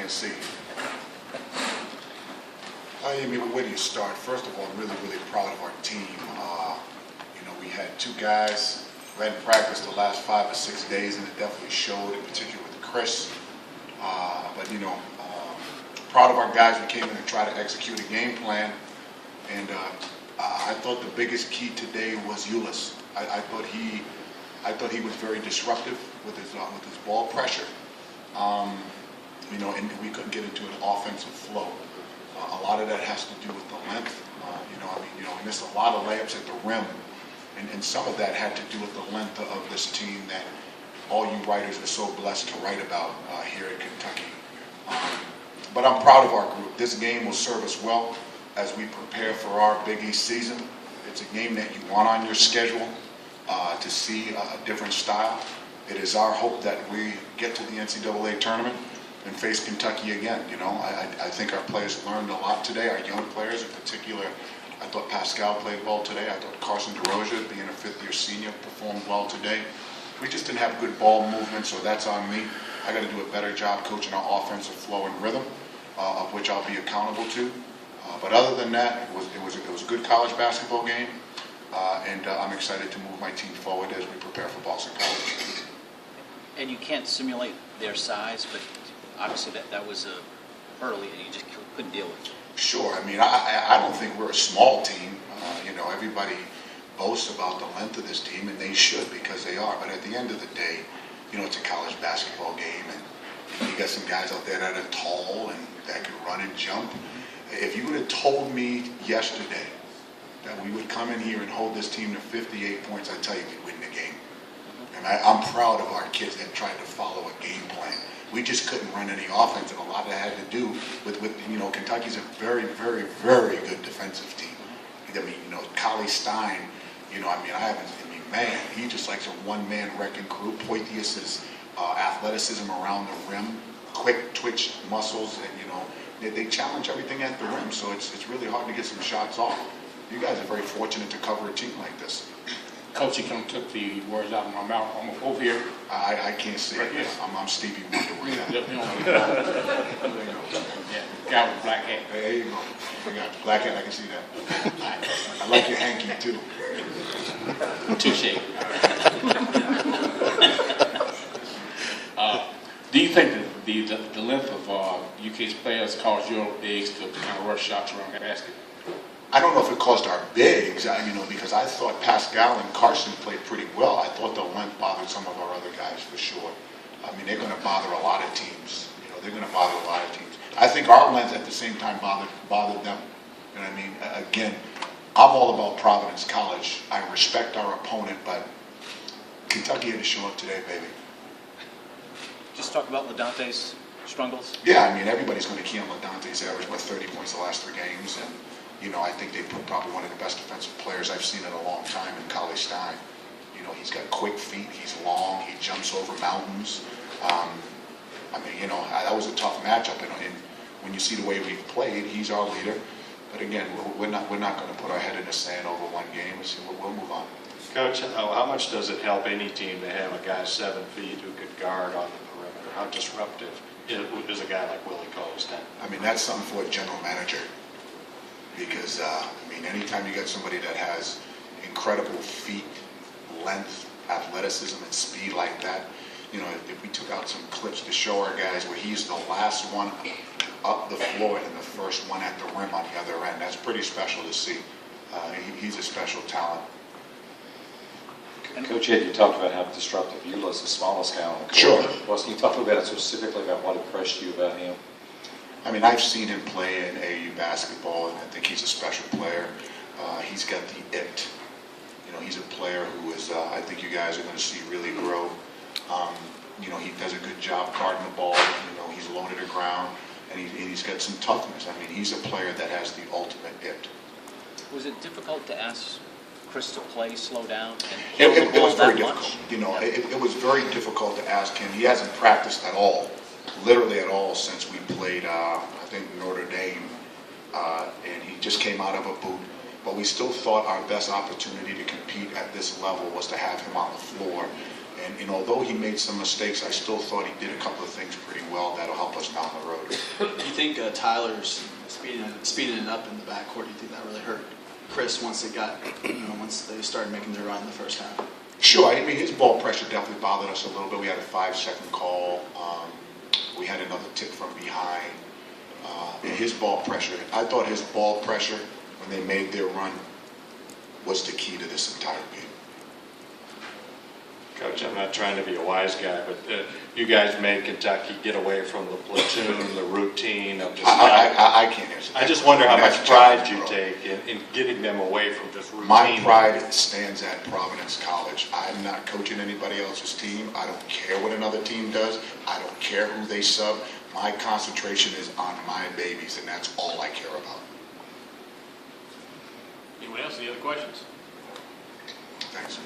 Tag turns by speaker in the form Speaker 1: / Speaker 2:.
Speaker 1: can't see. I mean, where do you start? First of all, I'm really, really proud of our team. We had two guys who hadn't practiced the last 5 or 6 days, and it definitely showed, in particular with Chris. But proud of our guys. We came in and tried to execute a game plan, and I thought the biggest key today was Ulis. I thought he was very disruptive with his ball pressure. And we couldn't get into an offensive flow. A lot of that has to do with the length. We missed a lot of layups at the rim, and some of that had to do with the length of this team that all you writers are so blessed to write about here in Kentucky. But I'm proud of our group. This game will serve us well as we prepare for our Big East season. It's a game that you want on your schedule to see a different style. It is our hope that we get to the NCAA tournament and face Kentucky again. I think our players learned a lot today, our young players in particular. I thought Pascal played well today. I thought Carson DeRozier, being a fifth-year senior, performed well today. We just didn't have good ball movement, so that's on me. I got to do a better job coaching our offensive flow and rhythm, of which I'll be accountable to. But other than that, it was a good college basketball game, and I'm excited to move my team forward as we prepare for Boston College.
Speaker 2: And you can't simulate their size, but obviously that was a hurdle that you just couldn't deal with.
Speaker 1: Sure. I mean, I don't think we're a small team. Everybody boasts about the length of this team, and they should, because they are. But at the end of the day, it's a college basketball game, and you got some guys out there that are tall and that can run and jump. If you would have told me yesterday that we would come in here and hold this team to 58 points, I tell you, we'd win the game. And I'm proud of our kids that tried to follow a game plan. We just couldn't run any offense, and a lot of that had to do with Kentucky's a very, very, very good defensive team. Cooley Stein, man, he just likes a one-man wrecking crew. Poitius's athleticism around the rim, quick twitch muscles, and they challenge everything at the rim, so it's really hard to get some shots off. You guys are very fortunate to cover a team like this.
Speaker 3: Coach, you kind of took the words out of my mouth. I'm over here.
Speaker 1: I can't say
Speaker 3: right
Speaker 1: it. I'm Stevie Wonder right now.
Speaker 3: Yeah, guy with black hat.
Speaker 1: There you go. I got the black hat. I can see that. I like your hanky too.
Speaker 3: Touche. Do you think that the length of UK's players caused your bigs to kind of rush shots around the basket?
Speaker 1: I don't know if it caused our bigs, because I thought Pascal and Carson played pretty well. I thought the length bothered some of our other guys for sure. They're going to bother a lot of teams. They're going to bother a lot of teams. I think our length at the same time bothered them. Again, I'm all about Providence College. I respect our opponent, but Kentucky had to show up today, baby.
Speaker 2: Just talk about LaDante's struggles.
Speaker 1: Yeah, everybody's going to key on LaDante's average by 30 points the last 3 games, and I think they put probably one of the best defensive players I've seen in a long time in Cooley Stein. He's got quick feet, he's long, he jumps over mountains. That was a tough matchup, and when you see the way we've played, he's our leader. But again, we're not going to put our head in the sand over one game. We'll move on.
Speaker 4: Coach, how much does it help any team to have a guy 7 feet who could guard on the perimeter? How disruptive is a guy like Willie Colestein?
Speaker 1: That's something for a general manager. Because, anytime you get somebody that has incredible feet, length, athleticism, and speed like that, if we took out some clips to show our guys where he's the last one up the floor and the first one at the rim on the other end, that's pretty special to see. He's a special talent.
Speaker 5: Coach Ed, you talked about how disruptive Ulis, the smallest guy on the court,
Speaker 1: Sure.
Speaker 5: was. Can you talk about it specifically about what impressed you about him?
Speaker 1: I've seen him play in AAU basketball, and I think he's a special player. He's got the it. He's a player who is, I think you guys are going to see really grow. He does a good job guarding the ball. He's low to the ground, and he's got some toughness. He's a player that has the ultimate it.
Speaker 2: Was it difficult to ask Chris to play slow down?
Speaker 1: It was very difficult. It was very difficult to ask him. He hasn't practiced at all. Literally at all since we played, I think, Notre Dame, and he just came out of a boot. But we still thought our best opportunity to compete at this level was to have him on the floor. And although he made some mistakes, I still thought he did a couple of things pretty well that'll help us down the road.
Speaker 6: Do you think Tyler's speeding it up in the backcourt? Do you think that really hurt Chris once they started making their run in the first half?
Speaker 1: Sure, I mean, his ball pressure definitely bothered us a little bit. We had a 5-second call. We had another tip from behind. And his ball pressure, I thought his ball pressure, when they made their run, was the key to this entire game.
Speaker 4: Coach, I'm not trying to be a wise guy, but you guys made Kentucky get away from the platoon, the routine of just.
Speaker 1: I can't answer that.
Speaker 4: I just wonder how
Speaker 1: That's
Speaker 4: much
Speaker 1: a
Speaker 4: pride
Speaker 1: challenge,
Speaker 4: you
Speaker 1: bro.
Speaker 4: take in getting them away from just routine.
Speaker 1: My pride stands at Providence College. I'm not coaching anybody else's team. I don't care what another team does. I don't care who they sub. My concentration is on my babies, and that's all I care about.
Speaker 7: Anyone else, any other questions?
Speaker 1: Thanks.